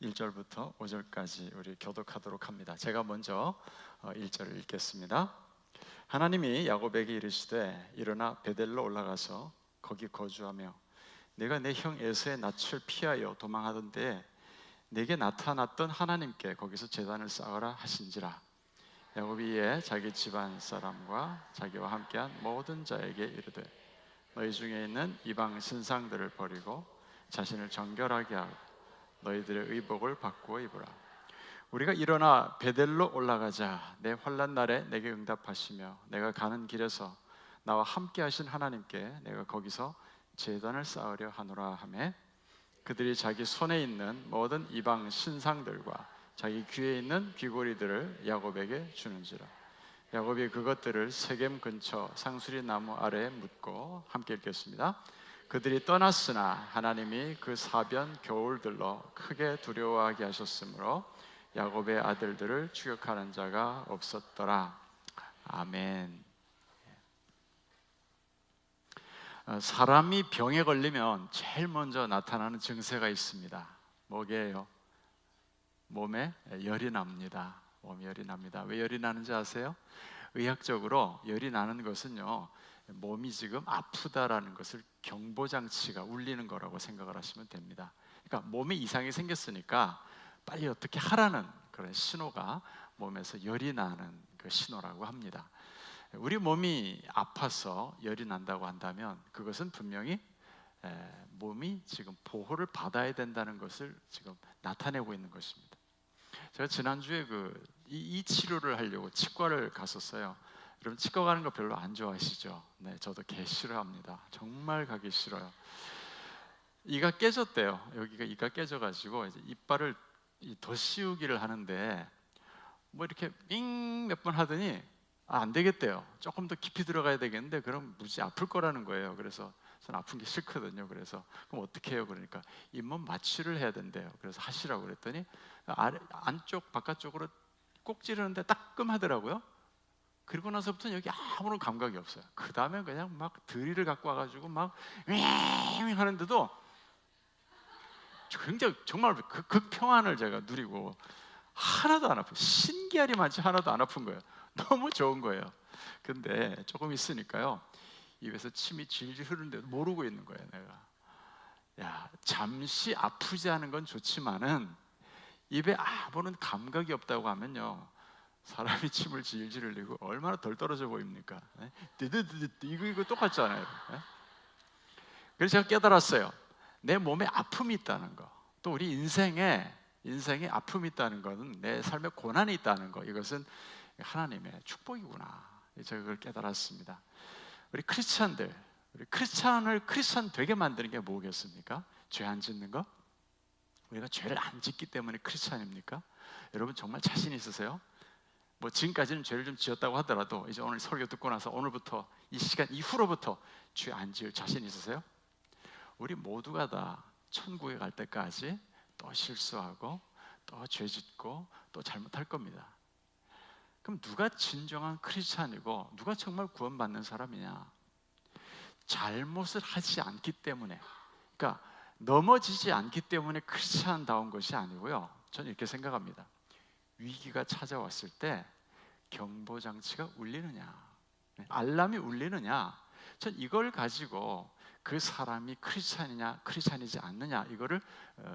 1절부터 5절까지 우리 교독하도록 합니다. 제가 먼저 1절을 읽겠습니다. 하나님이 야곱에게 이르시되 일어나 베델로 올라가서 거기 거주하며 내가 내 형 에서의 낯을 피하여 도망하던데 내게 나타났던 하나님께 거기서 제단을 쌓으라 하신지라. 야곱이 이에 자기 집안 사람과 자기와 함께한 모든 자에게 이르되 너희 중에 있는 이방 신상들을 버리고 자신을 정결하게 하고 너희들의 의복을 바꾸어 입으라. 우리가 일어나 베델로 올라가자. 내 환난 날에 내게 응답하시며 내가 가는 길에서 나와 함께 하신 하나님께 내가 거기서 제단을 쌓으려 하노라 하매 그들이 자기 손에 있는 모든 이방 신상들과 자기 귀에 있는 귀고리들을 야곱에게 주는지라. 야곱이 그것들을 세겜 근처 상수리 나무 아래에 묻고 함께 읽겠습니다. 그들이 떠났으나 하나님이 그 사변 겨울들로 크게 두려워하게 하셨으므로 야곱의 아들들을 추격하는 자가 없었더라. 아멘. 사람이 병에 걸리면 제일 먼저 나타나는 증세가 있습니다. 뭐게요? 몸에 열이 납니다. 몸에 열이 납니다. 왜 열이 나는지 아세요? 의학적으로 열이 나는 것은요, 몸이 지금 아프다라는 것을 경보장치가 울리는 거라고 생각을 하시면 됩니다. 그러니까 몸에 이상이 생겼으니까 빨리 어떻게 하라는 그런 신호가 몸에서 열이 나는 그 신호라고 합니다. 우리 몸이 아파서 열이 난다고 한다면 그것은 분명히 몸이 지금 보호를 받아야 된다는 것을 지금 나타내고 있는 것입니다. 제가 지난주에 이 치료를 하려고 치과를 갔었어요. 여러분 치과 가는 거 별로 안 좋아하시죠? 네, 저도 개 싫어합니다. 정말 가기 싫어요. 이가 깨졌대요. 여기가 이가 깨져가지고 이제 이빨을 더 씌우기를 하는데 뭐 이렇게 윙 몇 번 하더니 안 되겠대요. 조금 더 깊이 들어가야 되겠는데 그럼 무지 아플 거라는 거예요. 그래서 저는 아픈 게 싫거든요. 그래서 그럼 어떻게 해요? 그러니까 잇몸 마취를 해야 된대요. 그래서 하시라고 그랬더니 안쪽 바깥쪽으로 꼭 찌르는데 따끔하더라고요. 그리고 나서부터는 여기 아무런 감각이 없어요. 그 다음에 그냥 막 드릴을 갖고 와가지고 막 윙 하는데도 굉장히 정말 극평안을 제가 누리고 하나도 안 아파요. 신기하리만치 하나도 안 아픈 거예요. 너무 좋은 거예요. 근데 조금 있으니까요, 입에서 침이 질질 흐르는데도 모르고 있는 거예요. 내가 잠시 아프지 않은 건 좋지만은 입에 아무런 감각이 없다고 하면요, 사람이 침을 질질 흘리고 얼마나 덜 떨어져 보입니까? 이거 똑같잖아요. 그래서 제가 깨달았어요. 내 몸에 아픔이 있다는 거, 또 우리 인생에 아픔이 있다는 것은 내 삶에 고난이 있다는 거, 이것은 하나님의 축복이구나. 제가 그걸 깨달았습니다. 우리 크리스찬들, 크리스찬을 크리스찬 되게 만드는 게 뭐겠습니까? 죄 안 짓는 거? 우리가 죄를 안 짓기 때문에 크리스찬입니까? 여러분 정말 자신 있으세요? 뭐 지금까지는 죄를 좀 지었다고 하더라도 이제 오늘 설교 듣고 나서 오늘부터 이 시간 이후로부터 죄 안 지을 자신 있으세요? 우리 모두가 다 천국에 갈 때까지 또 실수하고 또 죄 짓고 또 잘못할 겁니다. 그럼 누가 진정한 크리스찬이고 누가 정말 구원받는 사람이냐? 잘못을 하지 않기 때문에, 그러니까 넘어지지 않기 때문에 크리스찬다운 것이 아니고요, 저는 이렇게 생각합니다. 위기가 찾아왔을 때 경보장치가 울리느냐, 알람이 울리느냐, 전 이걸 가지고 그 사람이 크리스찬이냐 크리스찬이지 않느냐, 이거를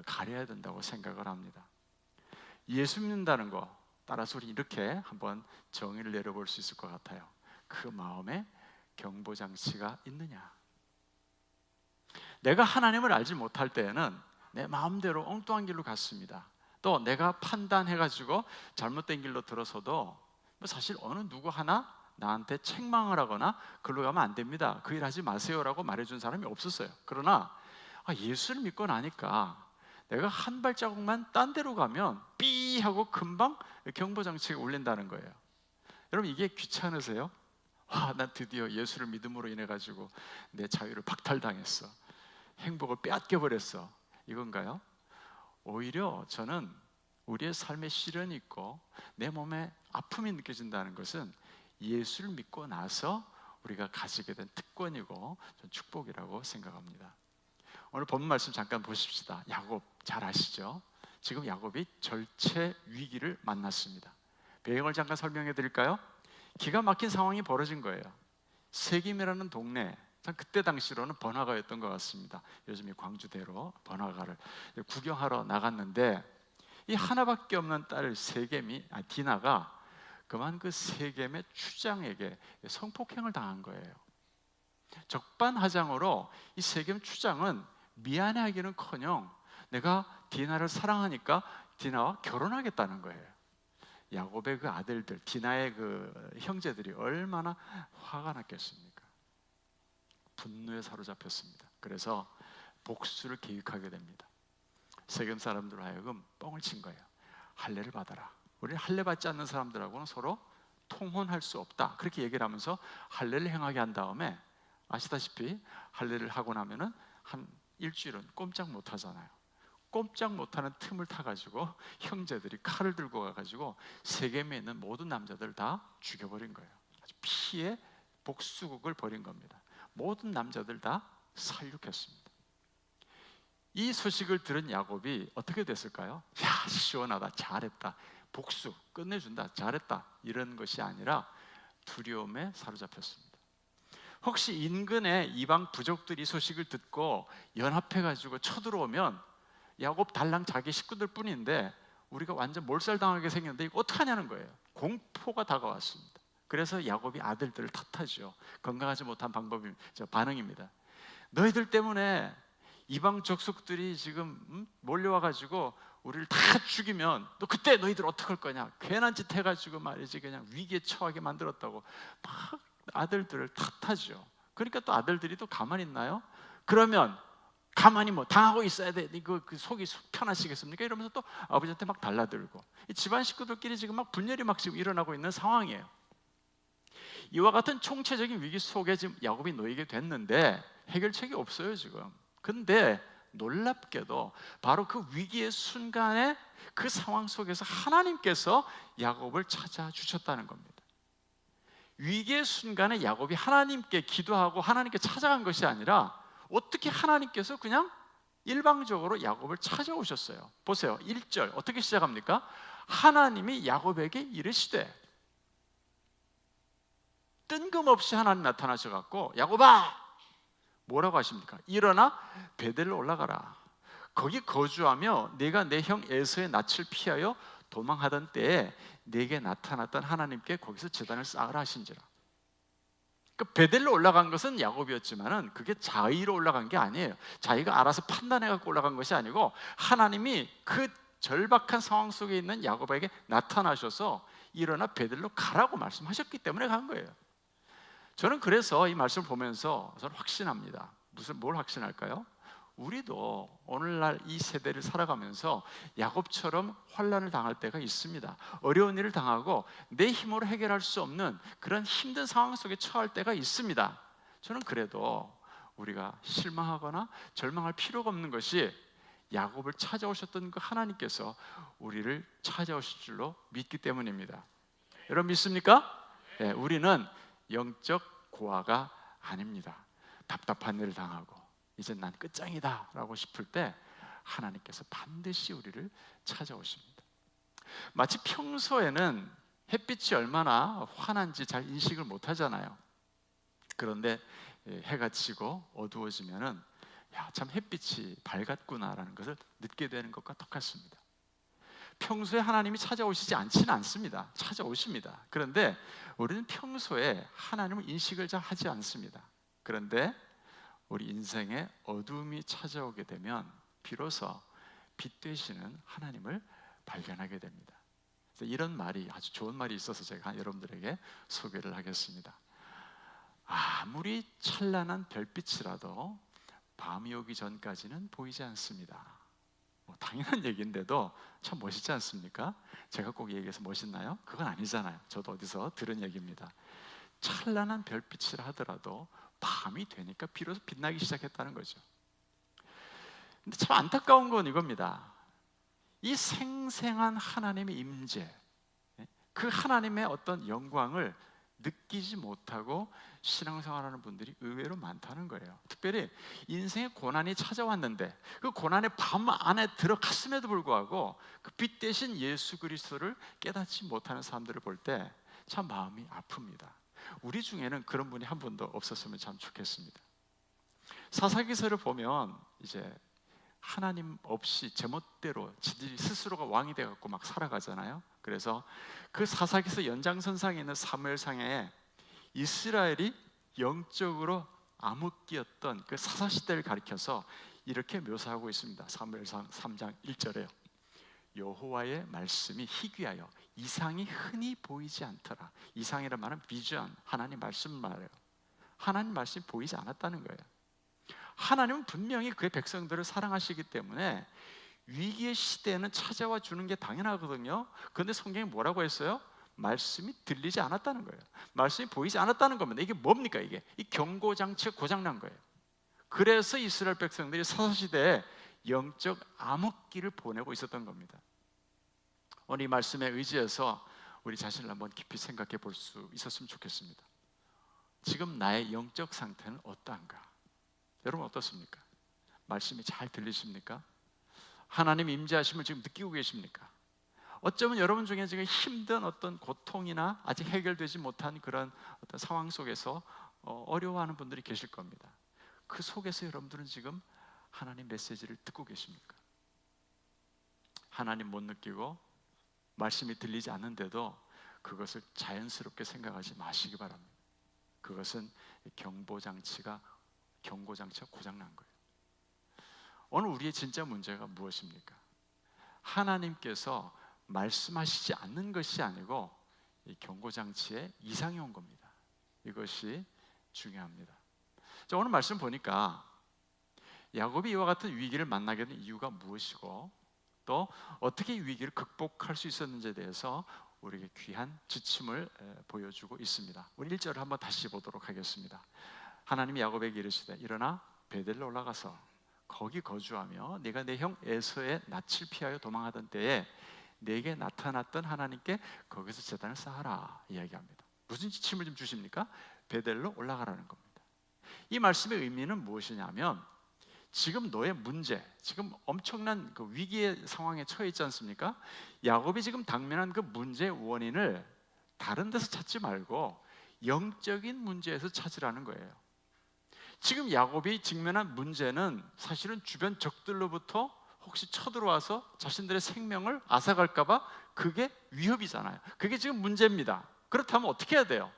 가려야 된다고 생각을 합니다. 예수 믿는다는 거 따라서 우리 이렇게 한번 정의를 내려볼 수 있을 것 같아요. 그 마음에 경보장치가 있느냐. 내가 하나님을 알지 못할 때에는 내 마음대로 엉뚱한 길로 갔습니다. 또 내가 판단해가지고 잘못된 길로 들어서도 사실 어느 누구 하나 나한테 책망을 하거나 그걸로 가면 안 됩니다, 그 일 하지 마세요라고 말해준 사람이 없었어요. 그러나 예수를 믿고 나니까 내가 한 발자국만 딴 데로 가면 삐 하고 금방 경보장치가 울린다는 거예요. 여러분 이게 귀찮으세요? 난 드디어 예수를 믿음으로 인해 가지고 내 자유를 박탈당했어, 행복을 빼앗겨버렸어, 이건가요? 오히려 저는 우리의 삶에 시련이 있고 내 몸에 아픔이 느껴진다는 것은 예수를 믿고 나서 우리가 가지게 된 특권이고 축복이라고 생각합니다. 오늘 본문 말씀 잠깐 보십시다. 야곱 잘 아시죠? 지금 야곱이 절체 위기를 만났습니다. 배경을 잠깐 설명해 드릴까요? 기가 막힌 상황이 벌어진 거예요. 세김이라는 동네, 그때 당시로는 번화가였던 것 같습니다. 요즘이 광주대로 번화가를 구경하러 나갔는데 이 하나밖에 없는 딸 디나가 그만 그 세겜의 추장에게 성폭행을 당한 거예요. 적반하장으로 이 세겜 추장은 미안해하기는커녕 내가 디나를 사랑하니까 디나와 결혼하겠다는 거예요. 야곱의 그 아들들, 디나의 그 형제들이 얼마나 화가 났겠습니까? 분노에 사로잡혔습니다. 그래서 복수를 계획하게 됩니다. 세겜 사람들로 하여금 뻥을 친 거예요. 할례를 받아라. 우리는 할례 받지 않는 사람들하고는 서로 통혼할 수 없다. 그렇게 얘기를 하면서 할례를 행하게 한 다음에, 아시다시피 할례를 하고 나면은 한 일주일은 꼼짝 못 하잖아요. 꼼짝 못하는 틈을 타가지고 형제들이 칼을 들고 가가지고 세겜에 있는 모든 남자들 다 죽여버린 거예요. 아주 피의 복수극을 벌인 겁니다. 모든 남자들 다 살육했습니다. 이 소식을 들은 야곱이 어떻게 됐을까요? 야, 시원하다, 잘했다, 복수 끝내준다, 잘했다, 이런 것이 아니라 두려움에 사로잡혔습니다. 혹시 인근의 이방 부족들이 소식을 듣고 연합해가지고 쳐들어오면 야곱 달랑 자기 식구들 뿐인데 우리가 완전 몰살당하게 생겼는데 이거 어떡하냐는 거예요. 공포가 다가왔습니다. 그래서 야곱이 아들들을 탓하죠. 건강하지 못한 반응입니다. 너희들 때문에 이방 족속들이 지금 몰려와가지고 우리를 다 죽이면 너 그때 너희들 어떡할 거냐, 괜한 짓 해가지고 말이지 그냥 위기에 처하게 만들었다고 막 아들들을 탓하죠. 그러니까 또 아들들이 또 가만히 있나요? 그러면 가만히 뭐 당하고 있어야 돼, 그 속이 편하시겠습니까? 이러면서 또 아버지한테 막 달라들고, 이 집안 식구들끼리 지금 막 분열이 막 지금 일어나고 있는 상황이에요. 이와 같은 총체적인 위기 속에 지금 야곱이 놓이게 됐는데 해결책이 없어요 지금. 근데 놀랍게도 바로 그 위기의 순간에 그 상황 속에서 하나님께서 야곱을 찾아주셨다는 겁니다. 위기의 순간에 야곱이 하나님께 기도하고 하나님께 찾아간 것이 아니라 어떻게 하나님께서 그냥 일방적으로 야곱을 찾아오셨어요. 보세요, 1절 어떻게 시작합니까? 하나님이 야곱에게 이르시되, 뜬금없이 하나님 나타나셔갖고 야곱아, 뭐라고 하십니까? 일어나 베델로 올라가라. 거기 거주하며 네가 내 형 에서의 낯을 피하여 도망하던 때에 네게 나타났던 하나님께 거기서 제단을 쌓으라 하신지라. 그러니까 베델로 올라간 것은 야곱이었지만은 그게 자의로 올라간 게 아니에요. 자기가 알아서 판단해갖고 올라간 것이 아니고 하나님이 그 절박한 상황 속에 있는 야곱에게 나타나셔서 일어나 베델로 가라고 말씀하셨기 때문에 간 거예요. 저는 그래서 이 말씀을 보면서 저는 확신합니다. 뭘 확신할까요? 우리도 오늘날 이 세대를 살아가면서 야곱처럼 환난을 당할 때가 있습니다. 어려운 일을 당하고 내 힘으로 해결할 수 없는 그런 힘든 상황 속에 처할 때가 있습니다. 저는 그래도 우리가 실망하거나 절망할 필요가 없는 것이 야곱을 찾아오셨던 그 하나님께서 우리를 찾아오실 줄로 믿기 때문입니다. 여러분 믿습니까? 네, 우리는 영적 고아가 아닙니다. 답답한 일을 당하고 이제 난 끝장이다 라고 싶을 때 하나님께서 반드시 우리를 찾아오십니다. 마치 평소에는 햇빛이 얼마나 환한지 잘 인식을 못하잖아요. 그런데 해가 지고 어두워지면은 야, 참 햇빛이 밝았구나라는 것을 느끼게 되는 것과 똑같습니다. 평소에 하나님이 찾아오시지 않지는 않습니다. 찾아오십니다. 그런데 우리는 평소에 하나님을 인식을 잘 하지 않습니다. 그런데 우리 인생에 어두움이 찾아오게 되면 비로소 빛 되시는 하나님을 발견하게 됩니다. 이런 말이, 아주 좋은 말이 있어서 제가 여러분들에게 소개를 하겠습니다. 아무리 찬란한 별빛이라도 밤이 오기 전까지는 보이지 않습니다. 당연한 얘기인데도 참 멋있지 않습니까? 제가 꼭 얘기해서 멋있나요? 그건 아니잖아요. 저도 어디서 들은 얘기입니다. 찬란한 별빛이라 하더라도 밤이 되니까 비로소 빛나기 시작했다는 거죠. 근데 참 안타까운 건 이겁니다. 이 생생한 하나님의 임재, 그 하나님의 어떤 영광을 느끼지 못하고 신앙생활하는 분들이 의외로 많다는 거예요. 특별히 인생의 고난이 찾아왔는데 그 고난의 밤 안에 들어갔음에도 불구하고 그 빛 대신 예수 그리스도를 깨닫지 못하는 사람들을 볼 때 참 마음이 아픕니다. 우리 중에는 그런 분이 한 분도 없었으면 참 좋겠습니다. 사사기서를 보면 이제 하나님 없이 제멋대로 지들이 스스로가 왕이 돼갖고 막 살아가잖아요. 그래서 그 사사기서 연장선상에 있는 사무엘상에 이스라엘이 영적으로 암흑기였던 그 사사시대를 가리켜서 이렇게 묘사하고 있습니다. 사무엘상 3장 1절에요. 여호와의 말씀이 희귀하여 이상이 흔히 보이지 않더라. 이상이란 말은 비전, 하나님 말씀 말이에요. 하나님 말씀이 보이지 않았다는 거예요. 하나님은 분명히 그의 백성들을 사랑하시기 때문에 위기의 시대에는 찾아와 주는 게 당연하거든요. 그런데 성경이 뭐라고 했어요? 말씀이 들리지 않았다는 거예요. 말씀이 보이지 않았다는 겁니다. 이게 뭡니까? 이게 이 경고장치가 고장난 거예요. 그래서 이스라엘 백성들이 사사시대에 영적 암흑기를 보내고 있었던 겁니다. 오늘 이 말씀에 의지해서 우리 자신을 한번 깊이 생각해 볼 수 있었으면 좋겠습니다. 지금 나의 영적 상태는 어떠한가? 여러분 어떻습니까? 말씀이 잘 들리십니까? 하나님 임재하심을 지금 느끼고 계십니까? 어쩌면 여러분 중에 지금 힘든 어떤 고통이나 아직 해결되지 못한 그런 어떤 상황 속에서 어려워하는 분들이 계실 겁니다. 그 속에서 여러분들은 지금 하나님 메시지를 듣고 계십니까? 하나님 못 느끼고 말씀이 들리지 않는데도 그것을 자연스럽게 생각하지 마시기 바랍니다. 그것은 경고장치가 고장난 거예요. 오늘 우리의 진짜 문제가 무엇입니까? 하나님께서 말씀하시지 않는 것이 아니고 이 경고장치에 이상이 온 겁니다. 이것이 중요합니다. 자, 오늘 말씀 보니까 야곱이 이와 같은 위기를 만나게 된 이유가 무엇이고 또 어떻게 이 위기를 극복할 수 있었는지에 대해서 우리에게 귀한 지침을 보여주고 있습니다. 우리 1절을 한번 다시 보도록 하겠습니다. 하나님이 야곱에게 이르시되 일어나 베델로 올라가서 거기 거주하며 네가 내 형 에서의 낯을 피하여 도망하던 때에 내게 나타났던 하나님께 거기서 제단을 쌓아라 이야기합니다. 무슨 지침을 좀 주십니까? 베델로 올라가라는 겁니다. 이 말씀의 의미는 무엇이냐면 지금 너의 문제, 지금 엄청난 그 위기의 상황에 처해 있지 않습니까? 야곱이 지금 당면한 그 문제의 원인을 다른 데서 찾지 말고 영적인 문제에서 찾으라는 거예요. 지금 야곱이 직면한 문제는 사실은 주변 적들로부터 혹시 쳐들어와서 자신들의 생명을 앗아갈까봐 그게 위협이잖아요. 그게 지금 문제입니다. 그렇다면 어떻게 해야 돼요?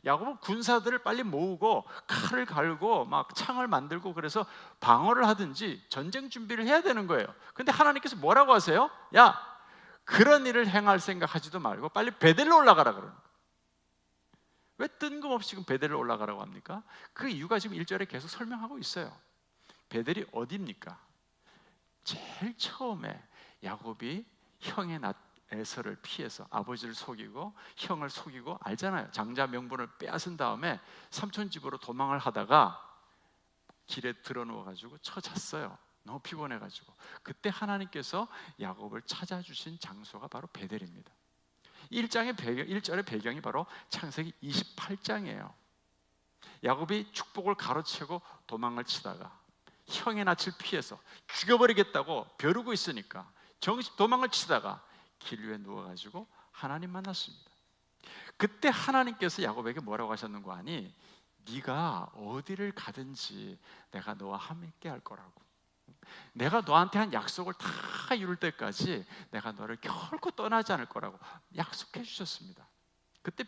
야곱은 군사들을 빨리 모으고 칼을 갈고 막 창을 만들고 그래서 방어를 하든지 전쟁 준비를 해야 되는 거예요. 근데 하나님께서 뭐라고 하세요? 야, 그런 일을 행할 생각하지도 말고 빨리 베델로 올라가라 그러는 거예요. 왜 뜬금없이 지금 베델로 올라가라고 합니까? 그 이유가 지금 1절에 계속 설명하고 있어요. 베델이 어디입니까? 제일 처음에 야곱이 형의 에서를 피해서 아버지를 속이고 형을 속이고 알잖아요. 장자 명분을 빼앗은 다음에 삼촌 집으로 도망을 하다가 길에 들어누워가지고 처잤어요. 너무 피곤해가지고. 그때 하나님께서 야곱을 찾아주신 장소가 바로 베델입니다. 1절의 배경이 바로 창세기 28장이에요. 야곱이 축복을 가로채고 도망을 치다가 형의 낯을 피해서 죽여버리겠다고 벼르고 있으니까 정신 도망을 치다가 길 위에 누워가지고 하나님 만났습니다. 그때 하나님께서 야곱에게 뭐라고 하셨는 거 아니? 네가 어디를 가든지 내가 너와 함께 할 거라고. 내가 너한테 한 약속을 다 이룰 때까지 내가 너를 결코 떠나지 않을 거라고 약속해 주셨습니다. 그때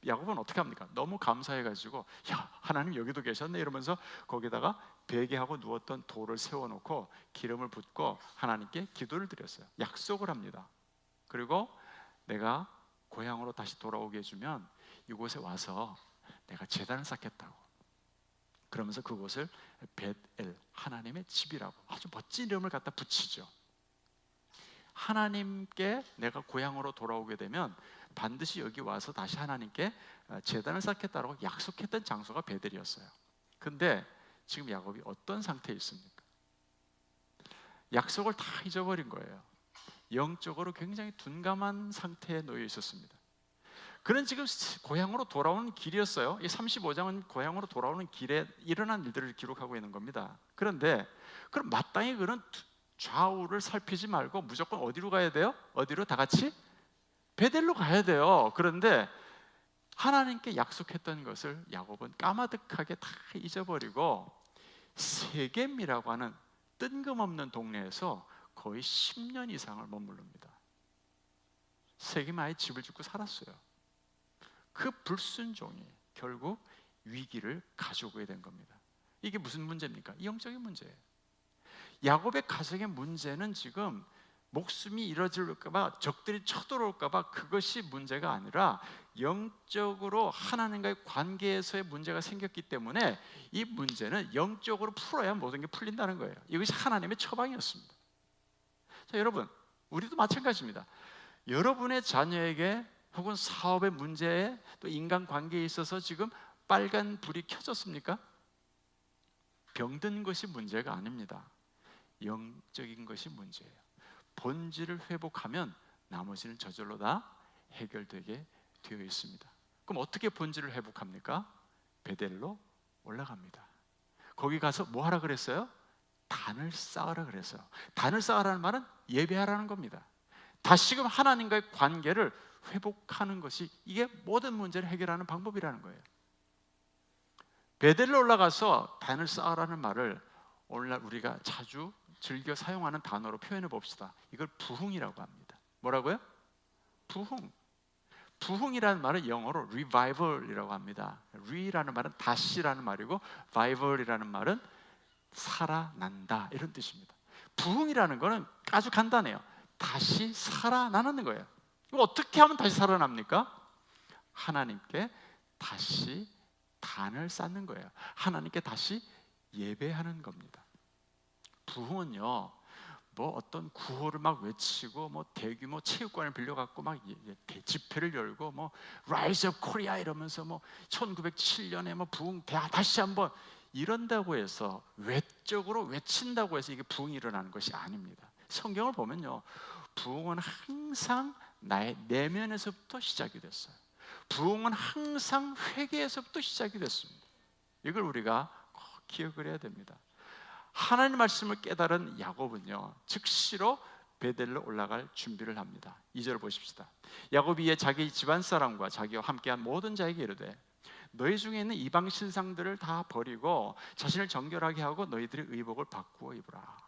야곱은 어떻게 합니까? 너무 감사해가지고 야, 하나님 여기도 계셨네 이러면서 거기다가 베개하고 누웠던 돌을 세워놓고 기름을 붓고 하나님께 기도를 드렸어요. 약속을 합니다. 그리고 내가 고향으로 다시 돌아오게 해주면 이곳에 와서 내가 제단을 쌓겠다고. 그러면서 그곳을 벳엘, 하나님의 집이라고 아주 멋진 이름을 갖다 붙이죠. 하나님께 내가 고향으로 돌아오게 되면 반드시 여기 와서 다시 하나님께 제단을 쌓겠다고 약속했던 장소가 베델이었어요. 근데 지금 야곱이 어떤 상태에 있습니까? 약속을 다 잊어버린 거예요. 영적으로 굉장히 둔감한 상태에 놓여 있었습니다. 그는 지금 고향으로 돌아오는 길이었어요. 이 35장은 고향으로 돌아오는 길에 일어난 일들을 기록하고 있는 겁니다. 그런데 그럼 마땅히 그는 좌우를 살피지 말고 무조건 어디로 가야 돼요? 어디로? 다 같이 베델로 가야 돼요. 그런데 하나님께 약속했던 것을 야곱은 까마득하게 다 잊어버리고 세겜이라고 하는 뜬금없는 동네에서 거의 10년 이상을 머무릅니다. 세겜에 아예 집을 짓고 살았어요. 그 불순종이 결국 위기를 가져오게 된 겁니다. 이게 무슨 문제입니까? 영적인 문제예요. 야곱의 가정의 문제는 지금 목숨이 잃어질까 봐, 적들이 쳐들어올까 봐 그것이 문제가 아니라 영적으로 하나님과의 관계에서의 문제가 생겼기 때문에 이 문제는 영적으로 풀어야 모든 게 풀린다는 거예요. 이것이 하나님의 처방이었습니다. 자, 여러분, 우리도 마찬가지입니다. 여러분의 자녀에게 혹은 사업의 문제에 또 인간관계에 있어서 지금 빨간 불이 켜졌습니까? 병든 것이 문제가 아닙니다. 영적인 것이 문제예요. 본질을 회복하면 나머지는 저절로 다 해결되게 되어 있습니다. 그럼 어떻게 본질을 회복합니까? 베델로 올라갑니다. 거기 가서 뭐 하라 그랬어요? 단을 쌓으라 그랬어요. 단을 쌓으라는 말은 예배하라는 겁니다. 다시금 하나님과의 관계를 회복하는 것이 이게 모든 문제를 해결하는 방법이라는 거예요. 베델로 올라가서 단을 쌓으라는 말을 오늘날 우리가 자주 즐겨 사용하는 단어로 표현해 봅시다. 이걸 부흥이라고 합니다. 뭐라고요? 부흥. 부흥이라는 말은 영어로 revival이라고 합니다. re라는 말은 다시라는 말이고 vival이라는 말은 살아난다 이런 뜻입니다. 부흥이라는 거는 아주 간단해요. 다시 살아나는 거예요. 이거 어떻게 하면 다시 살아납니까? 하나님께 다시 단을 쌓는 거예요. 하나님께 다시 예배하는 겁니다. 부흥은요, 뭐 어떤 구호를 막 외치고 뭐 대규모 체육관을 빌려갖고 막 집회를 열고 뭐 Rise of Korea 이러면서 뭐 1907년에 뭐 부흥 다시 한번 이런다고 해서 외적으로 외친다고 해서 이게 부흥이 일어나는 것이 아닙니다. 성경을 보면요, 부흥은 항상 나의 내면에서부터 시작이 됐어요. 부흥은 항상 회개에서부터 시작이 됐습니다. 이걸 우리가 꼭 기억을 해야 됩니다. 하나님 말씀을 깨달은 야곱은요, 즉시로 베델로 올라갈 준비를 합니다. 2절 보십시다. 야곱이 이에 자기 집안 사람과 자기와 함께한 모든 자에게 이르되 너희 중에 있는 이방 신상들을 다 버리고 자신을 정결하게 하고 너희들의 의복을 바꾸어 입으라.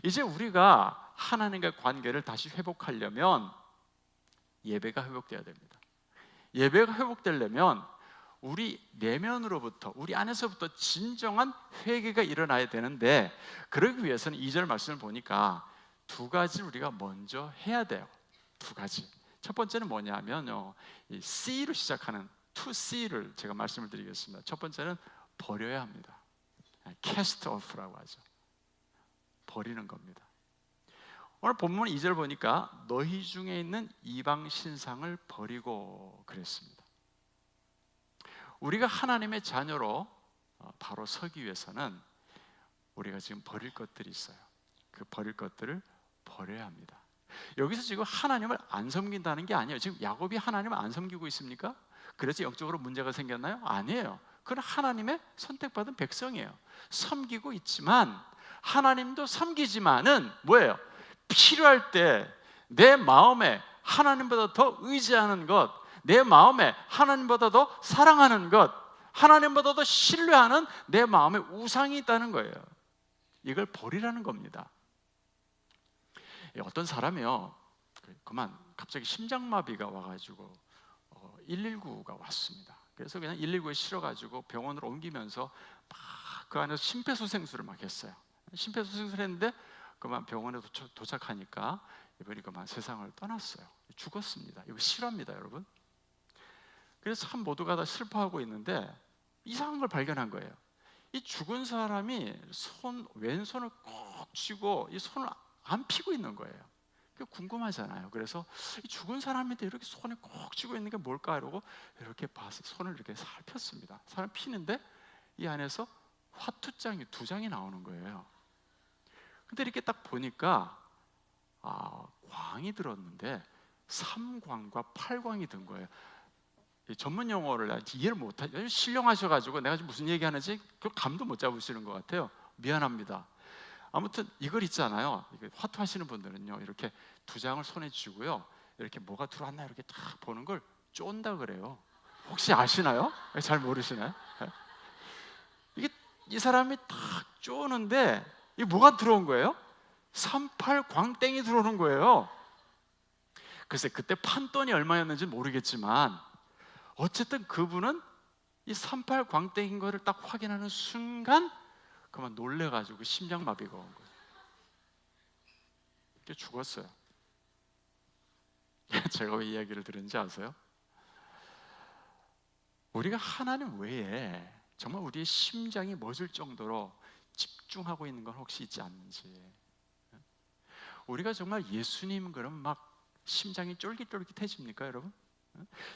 이제 우리가 하나님과의 관계를 다시 회복하려면 예배가 회복돼야 됩니다. 예배가 회복되려면 우리 내면으로부터, 우리 안에서부터 진정한 회개가 일어나야 되는데, 그러기 위해서는 2절 말씀을 보니까 두 가지 우리가 먼저 해야 돼요. 두 가지. 첫 번째는 뭐냐면요, 이 C로 시작하는 to C를 제가 말씀을 드리겠습니다. 첫 번째는 버려야 합니다. cast off라고 하죠. 버리는 겁니다. 오늘 본문 2절 보니까 너희 중에 있는 이방 신상을 버리고 그랬습니다. 우리가 하나님의 자녀로 바로 서기 위해서는 우리가 지금 버릴 것들이 있어요. 그 버릴 것들을 버려야 합니다. 여기서 지금 하나님을 안 섬긴다는 게 아니에요. 지금 야곱이 하나님을 안 섬기고 있습니까? 그래서 영적으로 문제가 생겼나요? 아니에요. 그건 하나님의 선택받은 백성이에요. 섬기고 있지만 하나님도 섬기지만은 뭐예요? 필요할 때 내 마음에 하나님보다 더 의지하는 것, 내 마음에 하나님보다 더 사랑하는 것, 하나님보다 더 신뢰하는 내 마음에 우상이 있다는 거예요. 이걸 버리라는 겁니다. 어떤 사람이요, 그만 갑자기 심장마비가 와가지고 119가 왔습니다. 그래서 그냥 119에 실어가지고 병원으로 옮기면서 막 그 안에서 심폐소생술을 막 했어요. 심폐소생술을 했는데 그만 병원에 도착하니까 이분이 그만 세상을 떠났어요. 죽었습니다. 이거 실화입니다, 여러분. 그래서 참 모두가 다 슬퍼하고 있는데 이상한 걸 발견한 거예요. 이 죽은 사람이 왼손을 꼭 쥐고 이 손을 안 피고 있는 거예요. 그게 궁금하잖아요. 그래서 이 죽은 사람인데 이렇게 손을 꼭 쥐고 있는 게 뭘까 이러고 이렇게 봐서 손을 이렇게 살폈습니다. 사람 피는데 이 안에서 화투장이 2장이 나오는 거예요. 근데 이렇게 딱 보니까 광이 들었는데 삼광과 팔광이 든 거예요. 전문 용어를 이해를 못하죠. 신령하셔가지고 내가 지금 무슨 얘기하는지 그 감도 못 잡으시는 것 같아요. 미안합니다. 아무튼 이걸 있잖아요. 화투하시는 분들은요, 이렇게 두 장을 손에 쥐고요, 이렇게 뭐가 들어왔나 이렇게 딱 보는 걸 쫀다 그래요. 혹시 아시나요? 잘 모르시나요? 이게 이 사람이 딱 쪼는데 이게 뭐가 들어온 거예요? 38 광땡이 들어오는 거예요. 글쎄 그때 판돈이 얼마였는지 모르겠지만 어쨌든 그분은 이 38 광땡인 거를 딱 확인하는 순간 그만 놀래가지고 심장마비가 온 거예요. 이게 죽었어요. 제가 왜 이야기를 들은지 아세요? 우리가 하나님 외에 정말 우리의 심장이 멎을 정도로 집중하고 있는 건 혹시 있지 않는지. 우리가 정말 예수님 그럼 막 심장이 쫄깃쫄깃해집니까, 여러분?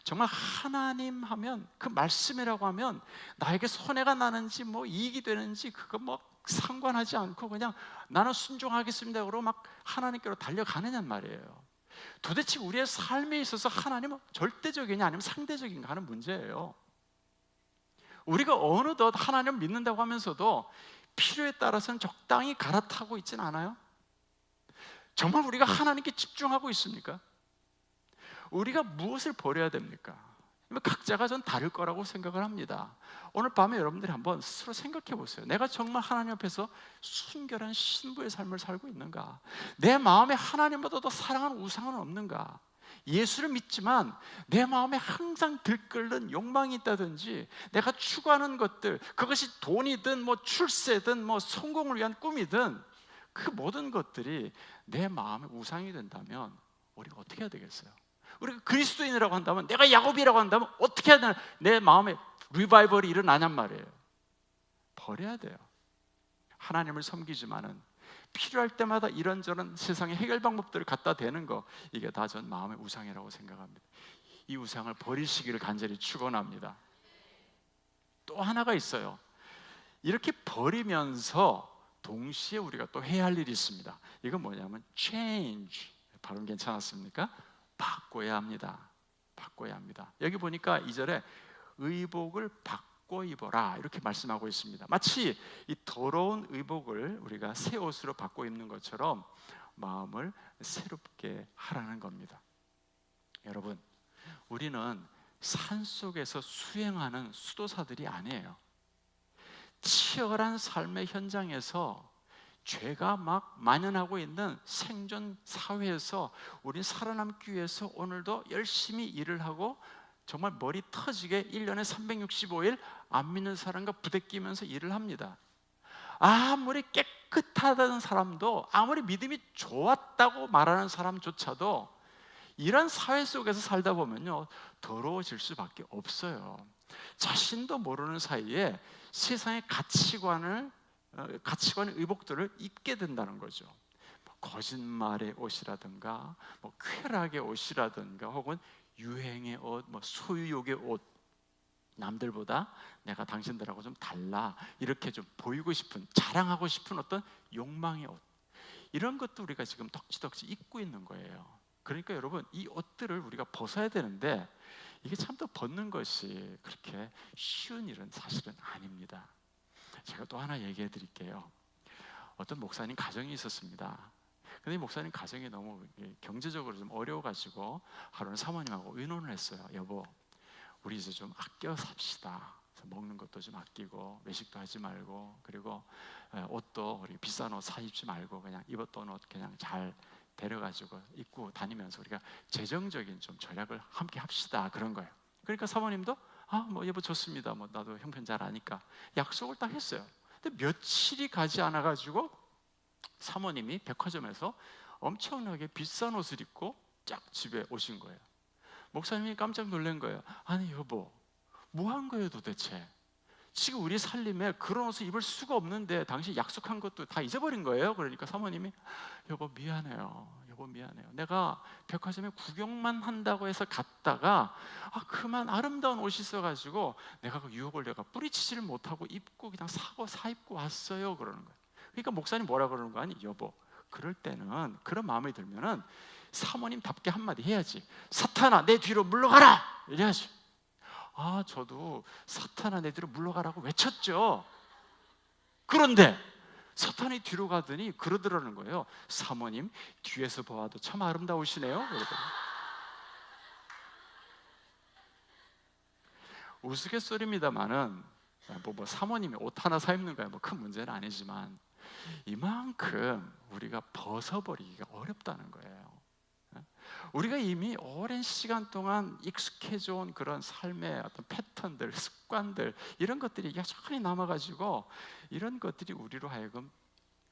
정말 하나님 하면, 그 말씀이라고 하면 나에게 손해가 나는지 뭐 이익이 되는지 그거 뭐 상관하지 않고 그냥 나는 순종하겠습니다 그러고 막 하나님께로 달려가느냔 말이에요. 도대체 우리의 삶에 있어서 하나님은 절대적이냐 아니면 상대적인가 하는 문제예요. 우리가 어느덧 하나님을 믿는다고 하면서도 필요에 따라서는 적당히 갈아타고 있진 않아요? 정말 우리가 하나님께 집중하고 있습니까? 우리가 무엇을 버려야 됩니까? 각자가 전 다를 거라고 생각을 합니다. 오늘 밤에 여러분들이 한번 스스로 생각해 보세요. 내가 정말 하나님 앞에서 순결한 신부의 삶을 살고 있는가? 내 마음에 하나님보다 더 사랑하는 우상은 없는가? 예수를 믿지만 내 마음에 항상 들끓는 욕망이 있다든지 내가 추구하는 것들, 그것이 돈이든 뭐 출세든 뭐 성공을 위한 꿈이든 그 모든 것들이 내 마음의 우상이 된다면 우리가 어떻게 해야 되겠어요? 우리가 그리스도인이라고 한다면, 내가 야곱이라고 한다면 어떻게 해야 되나? 내 마음에 리바이벌이 일어나냔 말이에요. 버려야 돼요. 하나님을 섬기지만은 필요할 때마다 이런저런 세상의 해결 방법들을 갖다 대는 거, 이게 다 전 마음의 우상이라고 생각합니다. 이 우상을 버리시기를 간절히 축원합니다. 또 하나가 있어요. 이렇게 버리면서 동시에 우리가 또 해야 할 일이 있습니다. 이건 뭐냐면 change. 발음 괜찮았습니까? 바꿔야 합니다. 바꿔야 합니다. 여기 보니까 2절에 의복을 바꿔 입어라 이렇게 말씀하고 있습니다. 마치 이 더러운 의복을 우리가 새 옷으로 바꿔 입는 것처럼 마음을 새롭게 하라는 겁니다. 여러분, 우리는 산속에서 수행하는 수도사들이 아니에요. 치열한 삶의 현장에서 죄가 막 만연하고 있는 생존 사회에서 우리 살아남기 위해서 오늘도 열심히 일을 하고 정말 머리 터지게 1년에 365일 안 믿는 사람과 부대끼면서 일을 합니다. 아무리 깨끗하다는 사람도, 아무리 믿음이 좋았다고 말하는 사람조차도 이런 사회 속에서 살다 보면요, 더러워질 수밖에 없어요. 자신도 모르는 사이에 세상의 가치관의 의복들을 입게 된다는 거죠. 거짓말의 옷이라든가, 쾌락의 옷이라든가, 혹은 유행의 옷, 소유욕의 옷, 남들보다 내가 당신들하고 좀 달라 이렇게 좀 보이고 싶은, 자랑하고 싶은 어떤 욕망의 옷, 이런 것도 우리가 지금 덕지덕지 입고 있는 거예요. 그러니까 여러분, 이 옷들을 우리가 벗어야 되는데 이게 참 또 벗는 것이 그렇게 쉬운 일은 사실은 아닙니다. 제가 또 하나 얘기해 드릴게요. 어떤 목사님 가정이 있었습니다. 근데 이 목사님 가정이 너무 경제적으로 좀 어려워가지고 하루는 사모님하고 의논을 했어요. 여보, 우리 이제 좀 아껴 삽시다. 먹는 것도 좀 아끼고 외식도 하지 말고, 그리고 옷도 우리 비싼 옷 사 입지 말고 그냥 입었던 옷 그냥 잘 데려가지고 입고 다니면서 우리가 재정적인 좀 절약을 함께 합시다, 그런 거예요. 그러니까 사모님도 여보 좋습니다. 나도 형편 잘 아니까 약속을 딱 했어요. 근데 며칠이 가지 않아 가지고 사모님이 백화점에서 엄청나게 비싼 옷을 입고 쫙 집에 오신 거예요. 목사님이 깜짝 놀란 거예요. 아니 여보, 뭐 한 거예요 도대체? 지금 우리 살림에 그런 옷을 입을 수가 없는데 당신 약속한 것도 다 잊어버린 거예요? 그러니까 사모님이 여보 미안해요. 여보 미안해요. 내가 백화점에 구경만 한다고 해서 갔다가 그만 아름다운 옷이 있어가지고 내가 그 유혹을 내가 뿌리치지를 못하고 입고 그냥 사 입고 왔어요. 그러는 거예요. 그러니까 목사님 뭐라 그러는 거 아니? 여보, 그럴 때는 그런 마음이 들면은 사모님답게 한마디 해야지. 사탄아, 내 뒤로 물러가라! 이래야지. 저도 사탄아, 내 뒤로 물러가라고 외쳤죠. 그런데 사탄이 뒤로 가더니 그러더라는 거예요. 사모님, 뒤에서 보아도 참 아름다우시네요. 우스갯소리입니다만은 사모님이 옷 하나 사 입는 거야 큰 문제는 아니지만 이만큼 우리가 벗어버리기가 어렵다는 거예요. 우리가 이미 오랜 시간 동안 익숙해져 온 그런 삶의 어떤 패턴들, 습관들, 이런 것들이 여전히 남아가지고 이런 것들이 우리로 하여금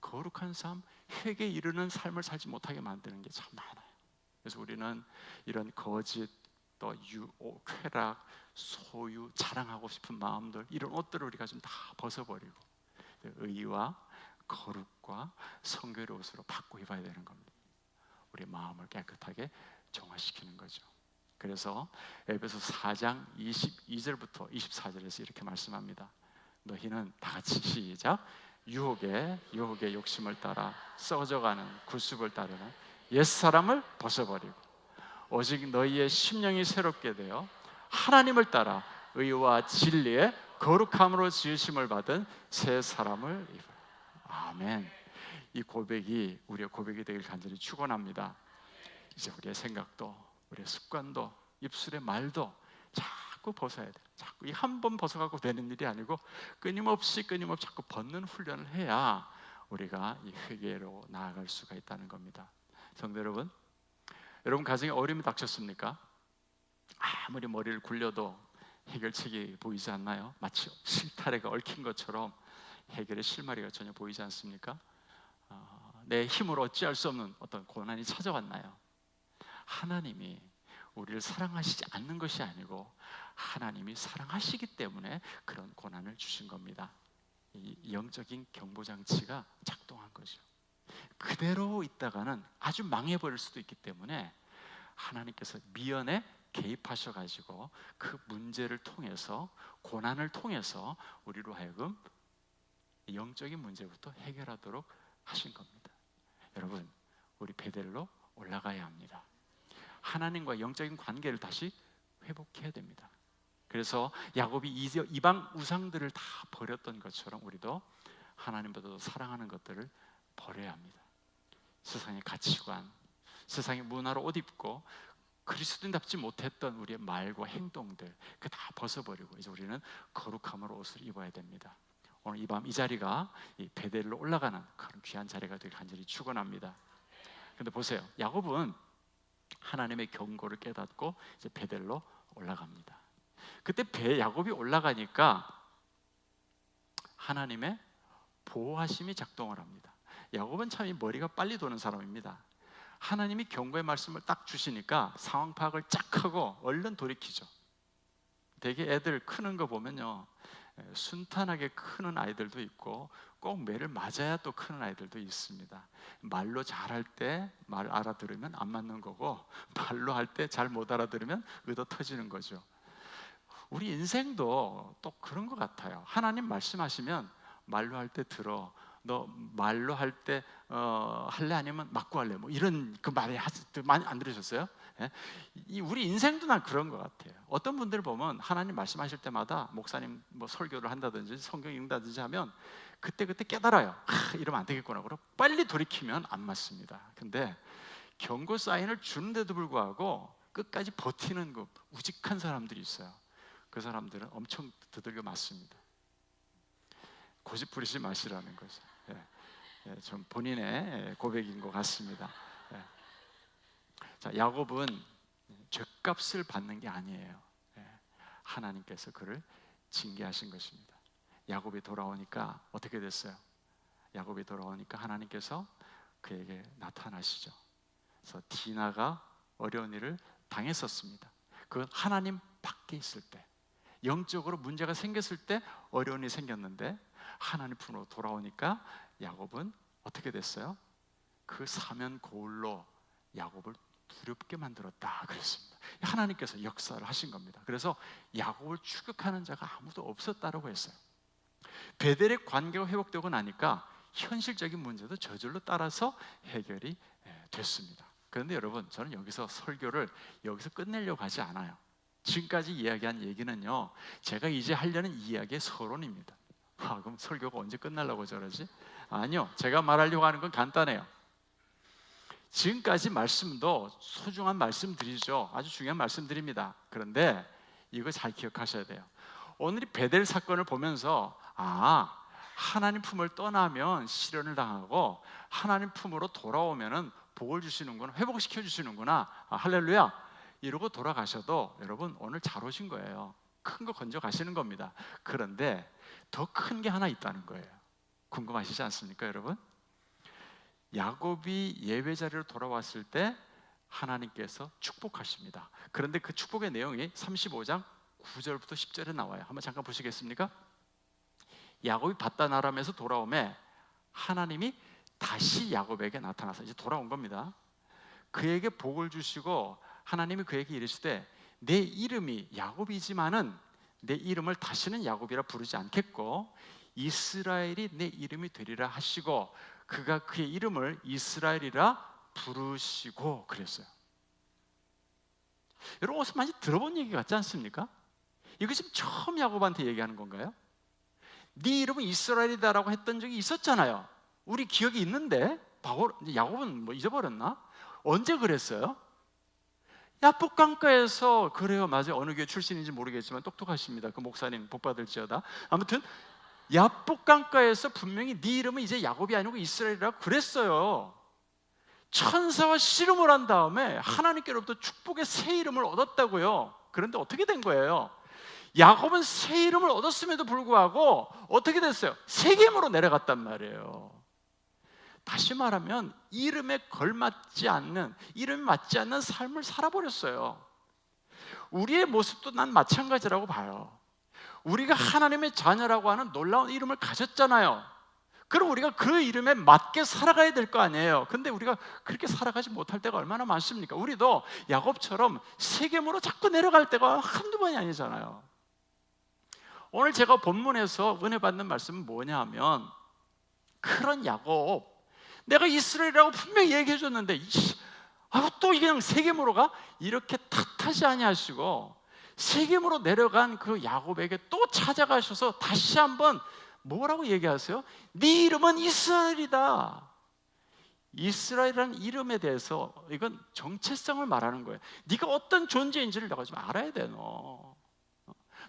거룩한 삶, 회개에 이르는 삶을 살지 못하게 만드는 게 참 많아요. 그래서 우리는 이런 거짓, 또 쾌락, 소유, 자랑하고 싶은 마음들, 이런 옷들을 우리가 좀 다 벗어버리고 의와 거룩과 성결의 옷으로 바꿔 입어야 되는 겁니다. 우리 마음을 깨끗하게 정화시키는 거죠. 그래서 에베소 4장 22절부터 24절에서 이렇게 말씀합니다. 너희는 다 같이 시작. 유혹의 욕심을 따라 썩어져가는 구습을 따르는 옛사람을 벗어버리고 오직 너희의 심령이 새롭게 되어 하나님을 따라 의와 진리의 거룩함으로 지으심을 받은 새 사람을 입어라. 아멘. 이 고백이 우리의 고백이 되길 간절히 축원합니다. 이제 우리의 생각도, 우리의 습관도, 입술의 말도 자꾸 벗어야 돼. 자꾸 이 한 번 벗어갖고 되는 일이 아니고 끊임없이 자꾸 벗는 훈련을 해야 우리가 이 회개로 나아갈 수가 있다는 겁니다. 성도 여러분, 여러분 가정에 어려움이 닥쳤습니까? 아무리 머리를 굴려도 해결책이 보이지 않나요? 마치 실타래가 얽힌 것처럼 해결의 실마리가 전혀 보이지 않습니까? 내 힘으로 어찌할 수 없는 어떤 고난이 찾아왔나요? 하나님이 우리를 사랑하시지 않는 것이 아니고 하나님이 사랑하시기 때문에 그런 고난을 주신 겁니다. 이 영적인 경보장치가 작동한 거죠. 그대로 있다가는 아주 망해버릴 수도 있기 때문에 하나님께서 미연에 개입하셔가지고 그 문제를 통해서, 고난을 통해서 우리로 하여금 영적인 문제부터 해결하도록 하신 겁니다. 여러분, 우리 베델로 올라가야 합니다. 하나님과 영적인 관계를 다시 회복해야 됩니다. 그래서 야곱이 이방 우상들을 다 버렸던 것처럼 우리도 하나님보다도 사랑하는 것들을 버려야 합니다. 세상의 가치관, 세상의 문화로 옷 입고 그리스도인답지 못했던 우리의 말과 행동들, 그 다 벗어버리고 이제 우리는 거룩함으로 옷을 입어야 됩니다. 오늘 이 밤 이 자리가 이 베델로 올라가는 그런 귀한 자리가 되길 간절히 축원합니다. 그런데 보세요, 야곱은 하나님의 경고를 깨닫고 이제 베델로 올라갑니다. 그때 야곱이 올라가니까 하나님의 보호하심이 작동을 합니다. 야곱은 참 이 머리가 빨리 도는 사람입니다. 하나님이 경고의 말씀을 딱 주시니까 상황 파악을 쫙 하고 얼른 돌이키죠. 되게 애들 크는 거 보면요, 순탄하게 크는 아이들도 있고 꼭 매를 맞아야 또 크는 아이들도 있습니다. 말로 잘할 때 말 알아들으면 안 맞는 거고, 말로 할 때 잘 못 알아들으면 의도 터지는 거죠. 우리 인생도 또 그런 것 같아요. 하나님 말씀하시면 말로 할 때 들어, 너 말로 할 때 할래 아니면 맞고 할래, 뭐 이런 그 말이 많이 안 들으셨어요? 예? 우리 인생도 난 그런 것 같아요. 어떤 분들 보면 하나님 말씀하실 때마다 목사님 뭐 설교를 한다든지 성경 읽는다든지 하면 그때 깨달아요. 이러면 안 되겠구나. 그러고 빨리 돌이키면 안 맞습니다. 근데 경고 사인을 주는데도 불구하고 끝까지 버티는 그 우직한 사람들이 있어요. 그 사람들은 엄청 두들겨 맞습니다. 고집 부리지 마시라는 거죠. 좀 본인의 고백인 것 같습니다. 자, 야곱은 죗값을 받는 게 아니에요. 하나님께서 그를 징계하신 것입니다. 야곱이 돌아오니까 어떻게 됐어요? 야곱이 돌아오니까 하나님께서 그에게 나타나시죠. 그래서 디나가 어려운 일을 당했었습니다. 그 하나님 밖에 있을 때, 영적으로 문제가 생겼을 때 어려운 일이 생겼는데 하나님 품으로 돌아오니까 야곱은 어떻게 됐어요? 그 사면 고울로 야곱을 두렵게 만들었다 그랬습니다. 하나님께서 역사를 하신 겁니다. 그래서 야곱을 추격하는 자가 아무도 없었다라고 했어요. 베델의 관계가 회복되고 나니까 현실적인 문제도 저절로 따라서 해결이 됐습니다. 그런데 여러분, 저는 여기서 설교를 여기서 끝내려고 하지 않아요. 지금까지 이야기한 얘기는요, 제가 이제 하려는 이야기의 서론입니다. 그럼 설교가 언제 끝나려고 저러지? 아니요, 제가 말하려고 하는 건 간단해요. 지금까지 말씀도 소중한 말씀들이죠. 아주 중요한 말씀들입니다. 그런데 이거 잘 기억하셔야 돼요. 오늘 이 베델 사건을 보면서 하나님 품을 떠나면 시련을 당하고 하나님 품으로 돌아오면은 복을 주시는구나, 회복시켜 주시는구나, 할렐루야, 이러고 돌아가셔도 여러분 오늘 잘 오신 거예요. 큰 거 건져 가시는 겁니다. 그런데 더 큰 게 하나 있다는 거예요. 궁금하시지 않습니까, 여러분? 야곱이 예배 자리로 돌아왔을 때 하나님께서 축복하십니다. 그런데 그 축복의 내용이 35장 9절부터 10절에 나와요. 한번 잠깐 보시겠습니까? 야곱이 밧단 아람에서 돌아오매 하나님이 다시 야곱에게 나타나서 이제 돌아온 겁니다. 그에게 복을 주시고 하나님이 그에게 이르시되 내 이름이 야곱이지만은 내 이름을 다시는 야곱이라 부르지 않겠고 이스라엘이 내 이름이 되리라 하시고 그가 그의 이름을 이스라엘이라 부르시고 그랬어요. 여러분, 어디서 많이 들어본 얘기 같지 않습니까? 이거 지금 처음 야곱한테 얘기하는 건가요? 네 이름은 이스라엘이다라고 했던 적이 있었잖아요. 우리 기억이 있는데 야곱은 뭐 잊어버렸나? 언제 그랬어요? 야복강가에서. 그래요, 맞아요. 어느 교회 출신인지 모르겠지만 똑똑하십니다. 그 목사님 복 받을지어다. 아무튼 야복강가에서 분명히 네 이름은 이제 야곱이 아니고 이스라엘이라고 그랬어요. 천사와 씨름을 한 다음에 하나님께로부터 축복의 새 이름을 얻었다고요. 그런데 어떻게 된 거예요? 야곱은 새 이름을 얻었음에도 불구하고 어떻게 됐어요? 세겜으로 내려갔단 말이에요. 다시 말하면 이름에 걸맞지 않는, 이름에 맞지 않는 삶을 살아버렸어요. 우리의 모습도 난 마찬가지라고 봐요. 우리가 하나님의 자녀라고 하는 놀라운 이름을 가졌잖아요. 그럼 우리가 그 이름에 맞게 살아가야 될 거 아니에요. 근데 우리가 그렇게 살아가지 못할 때가 얼마나 많습니까? 우리도 야곱처럼 세겜으로 자꾸 내려갈 때가 한두 번이 아니잖아요. 오늘 제가 본문에서 은혜 받는 말씀은 뭐냐 하면, 그런 야곱, 내가 이스라엘이라고 분명히 얘기해 줬는데 또 그냥 세겜으로 가? 이렇게 탓하지 아니하시고 세겜으로 내려간 그 야곱에게 또 찾아가셔서 다시 한번 뭐라고 얘기하세요? 네 이름은 이스라엘이다. 이스라엘이라는 이름에 대해서 이건 정체성을 말하는 거예요. 네가 어떤 존재인지를 내가 좀 알아야 돼.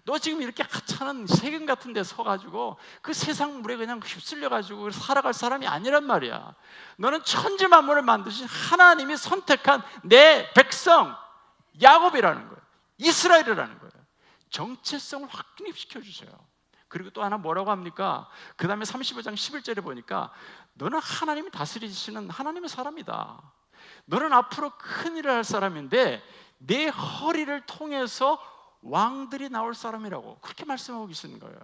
너 지금 이렇게 하찮은 세금 같은 데 서가지고 그 세상 물에 그냥 휩쓸려가지고 살아갈 사람이 아니란 말이야. 너는 천지 만물을 만드신 하나님이 선택한 내 백성 야곱이라는 거예요. 이스라엘이라는 거예요. 정체성을 확립시켜 주세요. 그리고 또 하나 뭐라고 합니까? 그 다음에 35장 11절에 보니까 너는 하나님이 다스리시는 하나님의 사람이다. 너는 앞으로 큰 일을 할 사람인데 내 허리를 통해서 왕들이 나올 사람이라고 그렇게 말씀하고 계시는 거예요.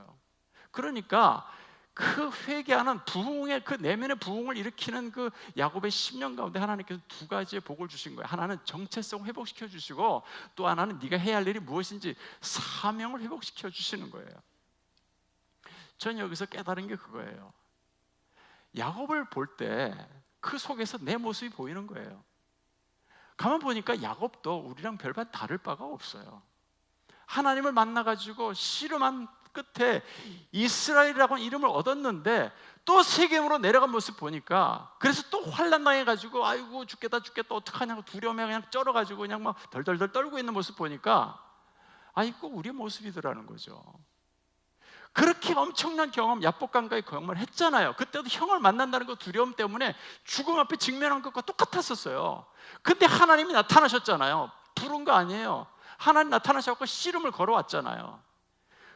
그러니까 그 회개하는 부흥의 그 내면의 부흥을 일으키는 그 야곱의 10년 가운데 하나님께서 두 가지의 복을 주신 거예요. 하나는 정체성을 회복시켜 주시고 또 하나는 네가 해야 할 일이 무엇인지 사명을 회복시켜 주시는 거예요. 전 여기서 깨달은 게 그거예요. 야곱을 볼 때 그 속에서 내 모습이 보이는 거예요. 가만 보니까 야곱도 우리랑 별반 다를 바가 없어요. 하나님을 만나가지고 씨름한 끝에 이스라엘이라고 이름을 얻었는데 또 세겜으로 내려간 모습 보니까, 그래서 또 환난 당해가지고 아이고 죽겠다 어떡하냐고 두려움에 그냥 쩔어가지고 그냥 막 덜덜덜 떨고 있는 모습 보니까 꼭 우리의 모습이더라는 거죠. 그렇게 엄청난 경험, 야복강가의 경험을 했잖아요. 그때도 형을 만난다는 그 두려움 때문에 죽음 앞에 직면한 것과 똑같았었어요. 근데 하나님이 나타나셨잖아요. 부른 거 아니에요. 하나님 나타나셔서 씨름을 걸어왔잖아요.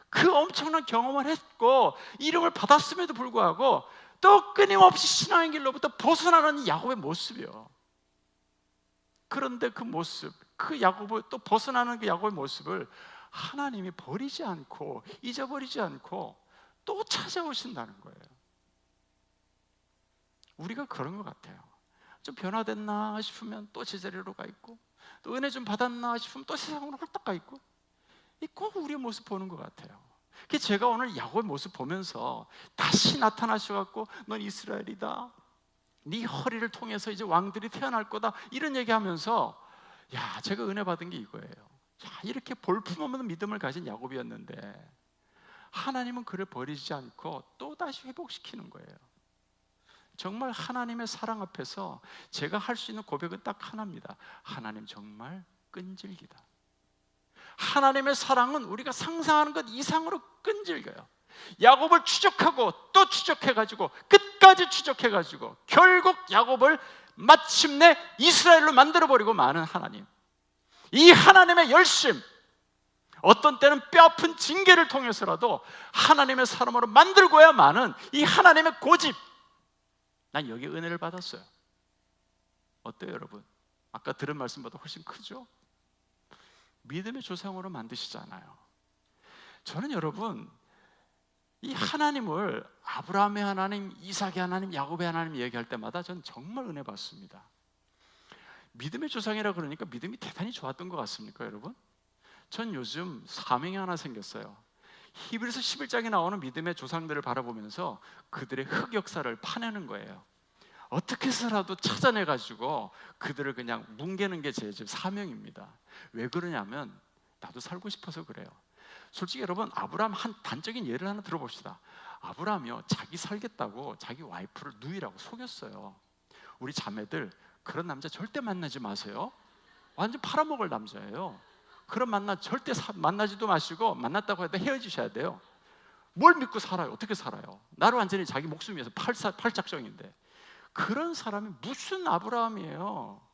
그 엄청난 경험을 했고 이름을 받았음에도 불구하고 또 끊임없이 신앙의 길로부터 벗어나는 야곱의 모습이요. 그런데 그 모습, 그 야곱을 또 벗어나는 그 야곱의 모습을 하나님이 버리지 않고 잊어버리지 않고 또 찾아오신다는 거예요. 우리가 그런 것 같아요. 좀 변화됐나 싶으면 또 제자리로 가 있고, 또 은혜 좀 받았나 싶으면 또 세상으로 홀딱 가 있고, 꼭 우리의 모습 보는 것 같아요. 그래서 제가 오늘 야곱의 모습 보면서 다시 나타나셔갖고 넌 이스라엘이다, 네 허리를 통해서 이제 왕들이 태어날 거다, 이런 얘기하면서 야, 제가 은혜 받은 게 이거예요. 야, 이렇게 볼품없는 믿음을 가진 야곱이었는데 하나님은 그를 버리지 않고 또 다시 회복시키는 거예요. 정말 하나님의 사랑 앞에서 제가 할 수 있는 고백은 딱 하나입니다. 하나님 정말 끈질기다. 하나님의 사랑은 우리가 상상하는 것 이상으로 끈질겨요. 야곱을 추적하고 또 추적해가지고 끝까지 추적해가지고 결국 야곱을 마침내 이스라엘로 만들어버리고 마는 하나님, 이 하나님의 열심, 어떤 때는 뼈아픈 징계를 통해서라도 하나님의 사람으로 만들고야 마는 이 하나님의 고집, 난 여기 은혜를 받았어요. 어때요 여러분? 아까 들은 말씀보다 훨씬 크죠? 믿음의 조상으로 만드시잖아요. 저는 여러분, 이 하나님을 아브라함의 하나님, 이삭의 하나님, 야곱의 하나님 얘기할 때마다 저는 정말 은혜 받습니다. 믿음의 조상이라 그러니까 믿음이 대단히 좋았던 것 같습니까 여러분? 전 요즘 사명이 하나 생겼어요. 히브리서 11장에 나오는 믿음의 조상들을 바라보면서 그들의 흑역사를 파내는 거예요. 어떻게 해서라도 찾아내가지고 그들을 그냥 뭉개는 게 제 사명입니다. 왜 그러냐면 나도 살고 싶어서 그래요. 솔직히 여러분, 아브라함 한 단적인 예를 하나 들어봅시다. 아브라함이요, 자기 살겠다고 자기 와이프를 누이라고 속였어요. 우리 자매들, 그런 남자 절대 만나지 마세요. 완전 팔아먹을 남자예요. 그런 절대 만나지도 마시고, 만났다고 해도 헤어지셔야 돼요. 뭘 믿고 살아요? 어떻게 살아요? 나를 완전히 자기 목숨 위해서 팔작정인데, 그런 사람이 무슨 아브라함이에요?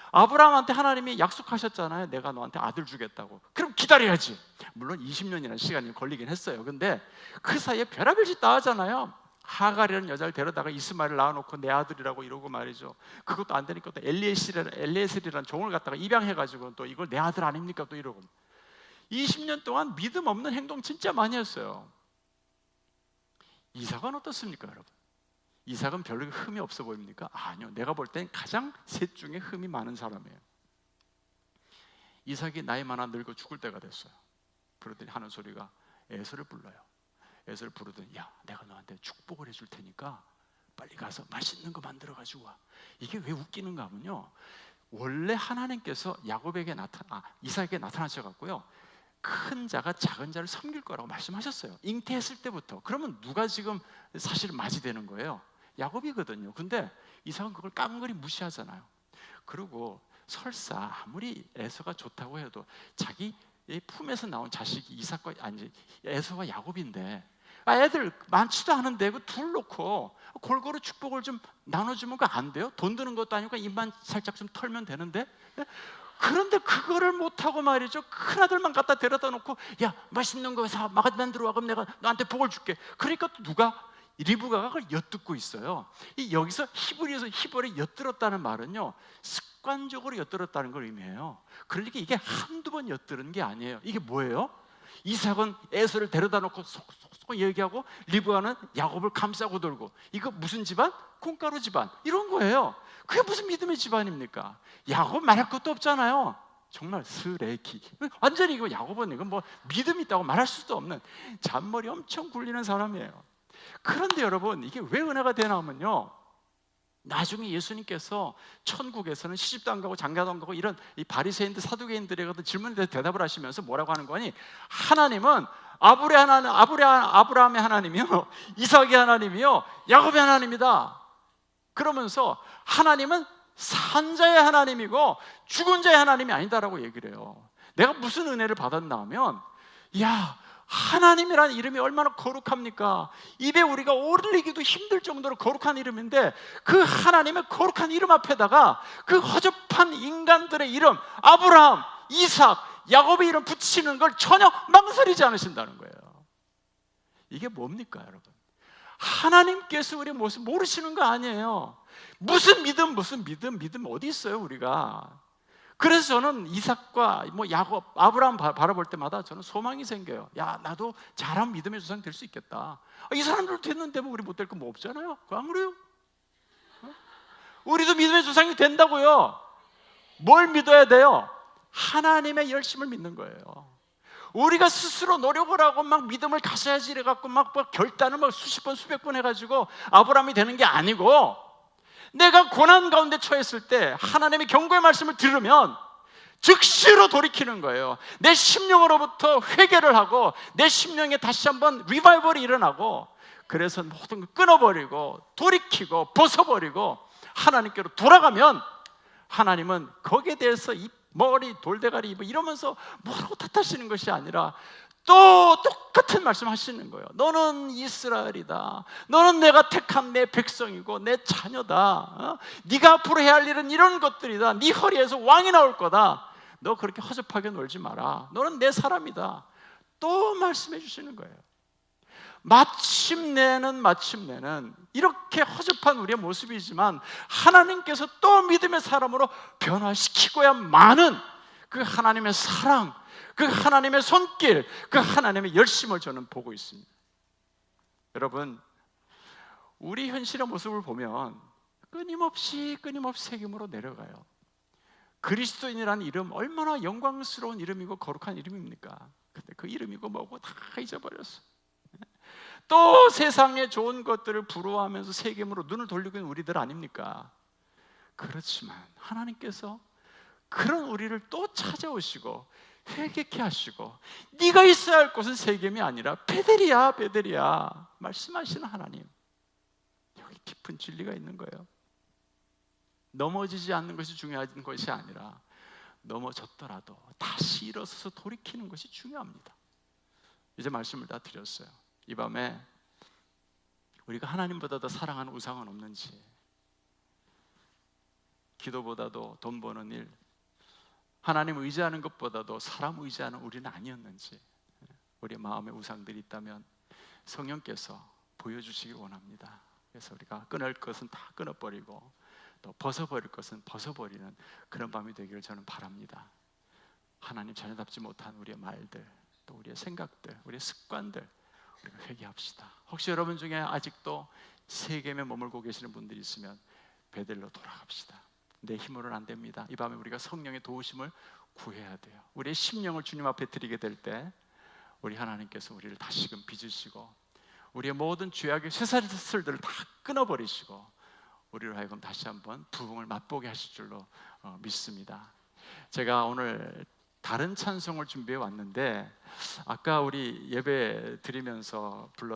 아브라함한테 하나님이 약속하셨잖아요. 내가 너한테 아들 주겠다고. 그럼 기다려야지. 물론 20년이라는 시간이 걸리긴 했어요. 근데 그 사이에 별의별 짓 다 하잖아요. 하갈이라는 여자를 데려다가 이스마엘을 낳아놓고 내 아들이라고 이러고 말이죠. 그것도 안 되니까 또 엘리에셀이라는 종을 갖다가 입양해가지고 또 이걸 내 아들 아닙니까 또 이러고. 20년 동안 믿음 없는 행동 진짜 많이 했어요. 이삭은 어떻습니까 여러분? 이삭은 별로 흠이 없어 보입니까? 아니요, 내가 볼 땐 가장 셋 중에 흠이 많은 사람이에요. 이삭이 나이 많아 늙어 죽을 때가 됐어요. 그러더니 하는 소리가 에서를 불러요. 에서를 부르더니 야, 내가 너한테 축복을 해줄 테니까 빨리 가서 맛있는 거 만들어 가지고 와. 이게 왜 웃기는가 하면요, 원래 하나님께서 이삭에게 나타나셔갖고요, 큰 자가 작은 자를 섬길 거라고 말씀하셨어요. 잉태했을 때부터. 그러면 누가 지금 사실 맞이 되는 거예요? 야곱이거든요. 근데 이삭은 그걸 깡그리 무시하잖아요. 그리고 설사 아무리 에서가 좋다고 해도 자기 품에서 나온 자식이 에서와 야곱인데, 애들 많지도 않은데 그 둘 놓고 골고루 축복을 좀 나눠주면 그거 안 돼요? 돈 드는 것도 아니고 입만 살짝 좀 털면 되는데. 그런데 그거를 못하고 말이죠, 큰아들만 갖다 데려다 놓고 야, 맛있는 거 사, 만들어 와, 그럼 내가 너한테 복을 줄게. 그러니까 또 누가? 리브가가 그걸 엿듣고 있어요. 여기서 히브리에 엿들었다는 말은요, 습관적으로 엿들었다는 걸 의미해요. 그러니까 이게 한두 번 엿들은 게 아니에요. 이게 뭐예요? 이삭은 에서를 데려다 놓고 속속속 얘기하고, 리브가는 야곱을 감싸고 돌고. 이거 무슨 집안? 콩가루 집안. 이런 거예요. 그게 무슨 믿음의 집안입니까? 야곱 말할 것도 없잖아요. 정말 쓰레기. 완전히 이거 야곱은 이거 뭐 믿음 있다고 말할 수도 없는 잔머리 엄청 굴리는 사람이에요. 그런데 여러분, 이게 왜 은혜가 되나 하면요, 나중에 예수님께서 천국에서는 시집도 안 가고 장가도 안 가고 이런 이 바리새인들 사두개인들의 질문에 대해서 대답을 하시면서 뭐라고 하는 거니? 하나님은 아브라함의 하나님이요, 이삭의 하나님이요, 야곱의 하나님이다. 그러면서 하나님은 산 자의 하나님이고 죽은 자의 하나님이 아니다라고 얘기를 해요. 내가 무슨 은혜를 받았나 하면, 야, 하나님이라는 이름이 얼마나 거룩합니까? 입에 우리가 올리기도 힘들 정도로 거룩한 이름인데, 그 하나님의 거룩한 이름 앞에다가 그 허접한 인간들의 이름, 아브라함, 이삭, 야곱의 이름 붙이는 걸 전혀 망설이지 않으신다는 거예요. 이게 뭡니까 여러분? 하나님께서 우리의 모습 모르시는 거 아니에요. 무슨 믿음 어디 있어요 우리가? 그래서 저는 이삭과 야곱, 아브라함 바라볼 때마다 저는 소망이 생겨요. 야, 나도 잘하면 믿음의 조상 될 수 있겠다. 이 사람들 됐는데 뭐 우리 못 될 거 뭐 없잖아요. 안 그래요? 우리도 믿음의 조상이 된다고요. 뭘 믿어야 돼요? 하나님의 열심을 믿는 거예요. 우리가 스스로 노력을 하고 막 믿음을 가져야지 이래갖고 막 결단을 막 수십 번 수백 번 해가지고 아브라함이 되는 게 아니고, 내가 고난 가운데 처했을 때 하나님의 경고의 말씀을 들으면 즉시로 돌이키는 거예요. 내 심령으로부터 회개를 하고 내 심령에 다시 한번 리바이벌이 일어나고, 그래서 모든 걸 끊어버리고 돌이키고 벗어버리고 하나님께로 돌아가면, 하나님은 거기에 대해서 이 머리 돌대가리 뭐 이러면서 뭐라고 탓하시는 것이 아니라 또 똑같은 말씀 하시는 거예요. 너는 이스라엘이다. 너는 내가 택한 내 백성이고 내 자녀다. 네가 앞으로 해야 할 일은 이런 것들이다. 네 허리에서 왕이 나올 거다. 너 그렇게 허접하게 놀지 마라. 너는 내 사람이다. 또 말씀해 주시는 거예요. 마침내는 이렇게 허접한 우리의 모습이지만 하나님께서 또 믿음의 사람으로 변화시키고야만은 그 하나님의 사랑, 그 하나님의 손길, 그 하나님의 열심을 저는 보고 있습니다. 여러분, 우리 현실의 모습을 보면 끊임없이 세겜으로 내려가요. 그리스도인이라는 이름, 얼마나 영광스러운 이름이고 거룩한 이름입니까? 근데 그 이름이고 뭐고 다 잊어버렸어. 또 세상의 좋은 것들을 부러워하면서 세겜으로 눈을 돌리고 있는 우리들 아닙니까? 그렇지만 하나님께서 그런 우리를 또 찾아오시고 회개케 하시고, 네가 있어야 할 곳은 세겜이 아니라 베델이야, 베델이야 말씀하시는 하나님, 여기 깊은 진리가 있는 거예요. 넘어지지 않는 것이 중요한 것이 아니라 넘어졌더라도 다시 일어서서 돌이키는 것이 중요합니다. 이제 말씀을 다 드렸어요. 이 밤에 우리가 하나님보다 더 사랑하는 우상은 없는지, 기도보다도 돈 버는 일, 하나님 의지하는 것보다도 사람 의지하는 우리는 아니었는지, 우리의 마음에 우상들이 있다면 성령께서 보여주시길 원합니다. 그래서 우리가 끊을 것은 다 끊어버리고 또 벗어버릴 것은 벗어버리는 그런 밤이 되기를 저는 바랍니다. 하나님 자녀답지 못한 우리의 말들, 또 우리의 생각들, 우리의 습관들, 우리가 회개합시다. 혹시 여러분 중에 아직도 세겜에 머물고 계시는 분들이 있으면 베델로 돌아갑시다. 내 힘으로는 안 됩니다. 이 밤에 우리가 성령의 도우심을 구해야 돼요. 우리의 심령을 주님 앞에 드리게 될 때 우리 하나님께서 우리를 다시금 빚으시고 우리의 모든 죄악의 쇠사슬들을 다 끊어버리시고 우리를 하여금 다시 한번 부흥을 맛보게 하실 줄로 믿습니다. 제가 오늘 다른 찬송을 준비해 왔는데, 아까 우리 예배 드리면서 불렀